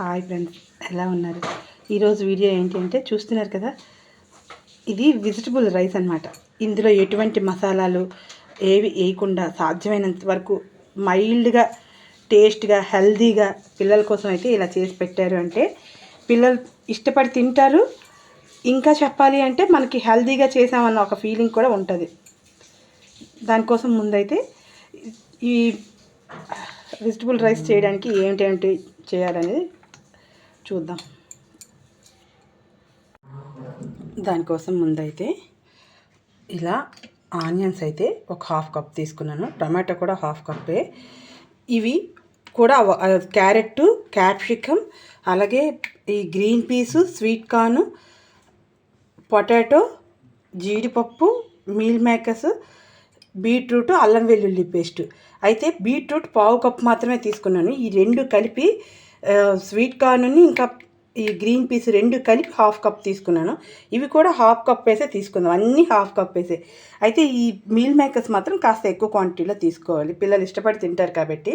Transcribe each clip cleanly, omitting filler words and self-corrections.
Hi friends, ఎలా ఉన్నారు? ఈరోజు వీడియో ఏంటంటే చూస్తున్నారు కదా, ఇది వెజిటబుల్ రైస్ అన్నమాట. ఇందులో ఎటువంటి మసాలాలు ఏవి వేయకుండా సాధ్యమైనంత వరకు మైల్డ్గా, టేస్ట్గా, హెల్తీగా పిల్లల కోసం అయితే ఇలా చేసి పెట్టారు అంటే పిల్లలు ఇష్టపడి తింటారు. ఇంకా చెప్పాలి అంటే మనకి హెల్తీగా చేసామన్న ఒక ఫీలింగ్ కూడా ఉంటుంది. దానికోసం ముందైతే ఈ వెజిటబుల్ రైస్ చేయడానికి ఏంటి చేయాలనేది చూద్దాం. దానికోసం ముందైతే ఇలా ఆనియన్స్ అయితే ఒక హాఫ్ కప్ తీసుకున్నాను. టమాటో కూడా హాఫ్ కప్పే. ఇవి కూడా క్యారెట్, క్యాప్సికమ్, అలాగే ఈ green peas, sweet corn, potato, జీడిపప్పు, మీల్ మేకర్స్, బీట్రూట్, అల్లం వెల్లుల్లి పేస్ట్. అయితే బీట్రూట్ పావు కప్ మాత్రమే తీసుకున్నాను. ఈ రెండు కలిపి స్వీట్ కార్న్ని ఇంకా ఈ గ్రీన్ పీస్ రెండు కలిపి హాఫ్ కప్ తీసుకున్నాను. ఇవి కూడా హాఫ్ కప్ వేసే తీసుకుందాం, అన్నీ హాఫ్ కప్ వేసే. అయితే ఈ మీల్ మేకర్స్ మాత్రం కాస్త ఎక్కువ క్వాంటిటీలో తీసుకోవాలి, పిల్లలు ఇష్టపడి తింటారు కాబట్టి.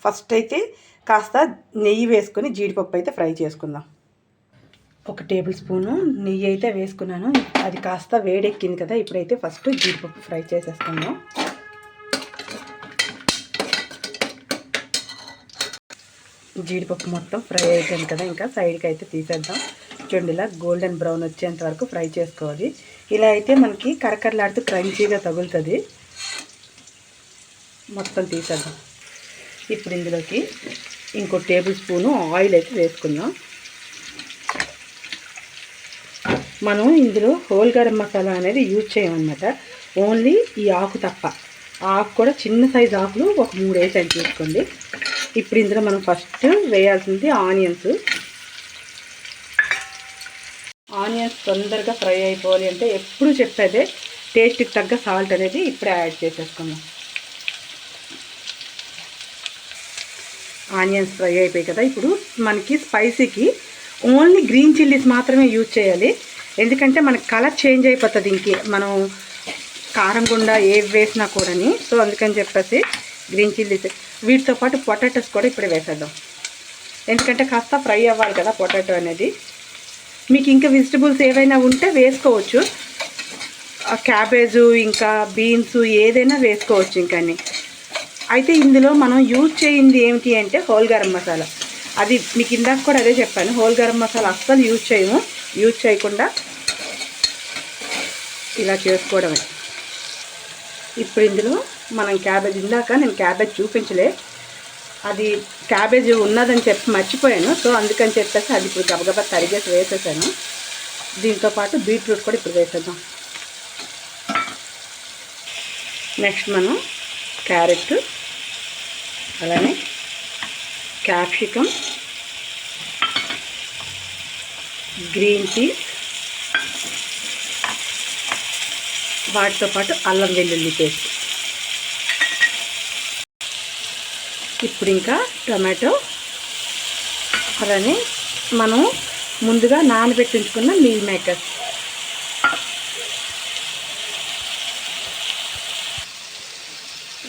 ఫస్ట్ అయితే కాస్త నెయ్యి వేసుకొని జీడిపప్పు అయితే ఫ్రై చేసుకుందాం. 1 టేబుల్ స్పూను నెయ్యి అయితే వేసుకున్నాను. అది కాస్త వేడెక్కింది కదా, ఇప్పుడైతే ఫస్ట్ జీడిపప్పు ఫ్రై చేసేసుకుందాం. జీడిపప్పు మొత్తం ఫ్రై అయిపోయింది కదా, ఇంకా సైడ్కి అయితే తీసేద్దాం. చూడండి, ఇలా గోల్డెన్ బ్రౌన్ వచ్చేంత వరకు ఫ్రై చేసుకోవాలి. ఇలా అయితే మనకి కరకరలాడుతూ క్రంచీగా తగులుతుంది. మొత్తం తీసేద్దాం. ఇప్పుడు ఇందులోకి ఇంకో టేబుల్ స్పూను ఆయిల్ అయితే వేసుకుందాం. మనం ఇందులో హోల్ గరం మసాలా అనేది యూజ్ చేయమన్నమాట, ఓన్లీ ఈ ఆకు తప్ప. ఆకు కూడా చిన్న సైజు ఆకులు ఒక 3 వేసాను తీసుకోండి. ఇప్పుడు ఇందులో మనం ఫస్ట్ వేయాల్సింది ఆనియన్స్. ఆనియన్స్ తొందరగా ఫ్రై అయిపోవాలి అంటే ఎప్పుడు చెప్పేదే టేస్ట్కి తగ్గ సాల్ట్ అనేది ఇప్పుడే యాడ్ చేసేసుకుందాం. ఆనియన్స్ ఫ్రై అయిపోయాయి కదా, ఇప్పుడు మనకి స్పైసీకి ఓన్లీ గ్రీన్ చిల్లీస్ మాత్రమే యూజ్ చేయాలి. ఎందుకంటే మనకి కలర్ చేంజ్ అయిపోతుంది ఇంకే మనం కారం గుండా ఏవి వేసినా కూడాని. సో అందుకని చెప్పేసి గ్రీన్ చిల్లీస్, వీటితో పాటు పొటాటోస్ కూడా ఇప్పుడే వేసేద్దాం. ఎందుకంటే కాస్త ఫ్రై అవ్వాలి కదా పొటాటో అనేది. మీకు ఇంకా వెజిటబుల్స్ ఏవైనా ఉంటే వేసుకోవచ్చు, క్యాబేజు ఇంకా బీన్స్ ఏదైనా వేసుకోవచ్చు ఇంకని. అయితే ఇందులో మనం యూజ్ చేయింది ఏమిటి అంటే హోల్ గరం మసాలా. అది మీకు ఇందాక కూడా అదే చెప్పాను, హోల్ గరం మసాలా అస్సలు యూజ్ చేయము. యూజ్ చేయకుండా ఇలా చేసుకోవడమే. ఇప్పుడు ఇందులో మనం క్యాబేజ్, ఇందాక నేను క్యాబేజ్ చూపించలే, అది క్యాబేజ్ ఉన్నదని చెప్పి మర్చిపోయాను. సో అందుకని చెప్పేసి అది ఇప్పుడు గబగబా తరిగేసి వేసేసాను. దీంతోపాటు బీట్రూట్ కూడా ఇప్పుడు వేసేద్దాం. నెక్స్ట్ మనం క్యారెట్, అలానే క్యాప్సికమ్, గ్రీన్ పీస్, వాటితో పాటు అల్లం వెల్లుల్లి పేస్ట్. ఇప్పుడు ఇంకా టమాటో, అలానే మనం ముందుగా నానబెట్టించుకున్న మీల్ మేకర్స్.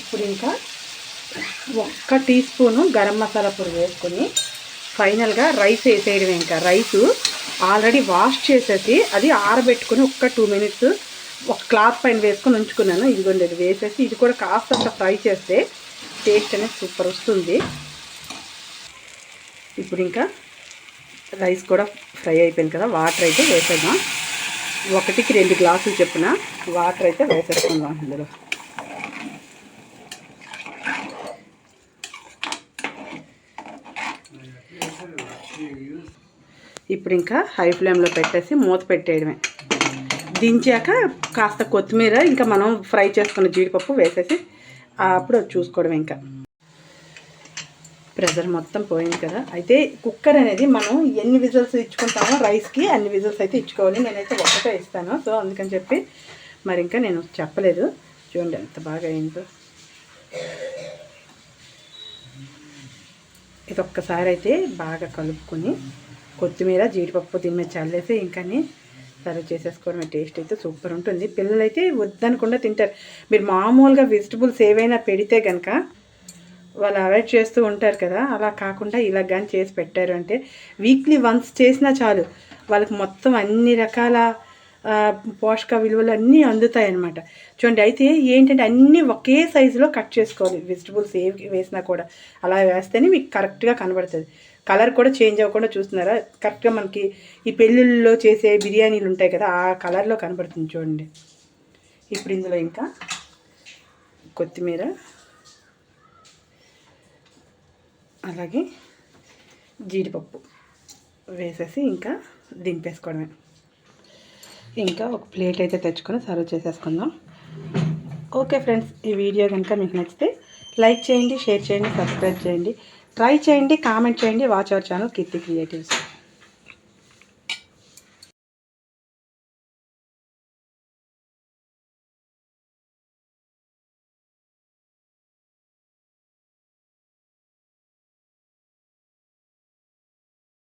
ఇప్పుడు ఇంకా 1 టీ స్పూను గరం మసాలా పొడి వేసుకొని ఫైనల్గా రైస్ వేసేయడమే. ఇంకా రైసు ఆల్రెడీ వాష్ చేసేసి అది ఆరబెట్టుకొని 2 మినిట్స్ ఒక క్లాత్ పైన వేసుకొని ఉంచుకున్నాను. ఇదిగోండి, ఇది వేసేసి ఇది కూడా కాస్తంత ఫ్రై చేస్తే టేస్ట్ అనేది సూపర్ వస్తుంది. ఇప్పుడు ఇంకా రైస్ కూడా ఫ్రై అయిపోయింది కదా, వాటర్ అయితే వేసేద్దాం. 1కి 2 గ్లాసులు చొప్పున వాటర్ అయితే వేసేసుకుందాం ఇందులో. ఇప్పుడు ఇంకా హై ఫ్లేమ్లో పెట్టేసి మూత పెట్టేయడమే. దించాక కాస్త కొత్తిమీర, ఇంకా మనం ఫ్రై చేసుకున్న జీడిపప్పు వేసేసి అప్పుడు చూసుకోవడం. ఇంకా ప్రెషర్ మొత్తం పోయింది కదా. అయితే కుక్కర్ అనేది మనం ఎన్ని విజిల్స్ ఇచ్చుకుంటామో రైస్కి అన్ని విజిల్స్ అయితే ఇచ్చుకోవాలి. నేనైతే 1 ఇస్తాను, సో అందుకని చెప్పి మరి ఇంకా నేను చెప్పలేదు. చూడండి ఎంత బాగా అయిందో. ఇది ఒక్కసారి అయితే బాగా కలుపుకొని కొత్తిమీర, జీడిపప్పు దీని మీద చల్లేసి ఇంకని సర్వ్ చేసేసుకోవడమే. టేస్ట్ అయితే సూపర్ ఉంటుంది. పిల్లలైతే వద్దనకుండా తింటారు. మీరు మామూలుగా వెజిటబుల్స్ ఏవైనా పెడితే కనుక వాళ్ళు అవాయిడ్ చేస్తూ ఉంటారు కదా, అలా కాకుండా ఇలా కానీ చేసి పెట్టారు అంటే వీక్లీ వన్స్ చేసినా చాలు, వాళ్ళకి మొత్తం అన్ని రకాల పోషక విలువలు అన్నీ అందుతాయి అన్నమాట. చూడండి, అయితే ఏంటంటే అన్నీ ఒకే సైజులో కట్ చేసుకోవాలి. వెజిటబుల్స్ ఏ వేసినా కూడా అలా వేస్తేనే మీకు కరెక్ట్గా కనబడుతుంది. కలర్ కూడా చేంజ్ అవ్వకుండా చూస్తున్నారా, కరెక్ట్గా మనకి ఈ పెళ్ళిళ్ళలో చేసే బిర్యానీలు ఉంటాయి కదా, ఆ కలర్లో కనబడుతుంది చూడండి. ఇప్పుడు ఇందులో ఇంకా కొత్తిమీర, అలాగే జీడిపప్పు వేసేసి ఇంకా దింపేసుకోవడమే. ఇంకా ఒక ప్లేట్ అయితే తెచ్చుకొని సర్వ్ చేసేసుకుందాం. ఓకే ఫ్రెండ్స్, ఈ వీడియో కనుక మీకు నచ్చితే లైక్ చేయండి, షేర్ చేయండి, సబ్స్క్రైబ్ చేయండి, ట్రై చేయండి, కామెంట్ చేయండి. Watch our channel Keerthi creatives.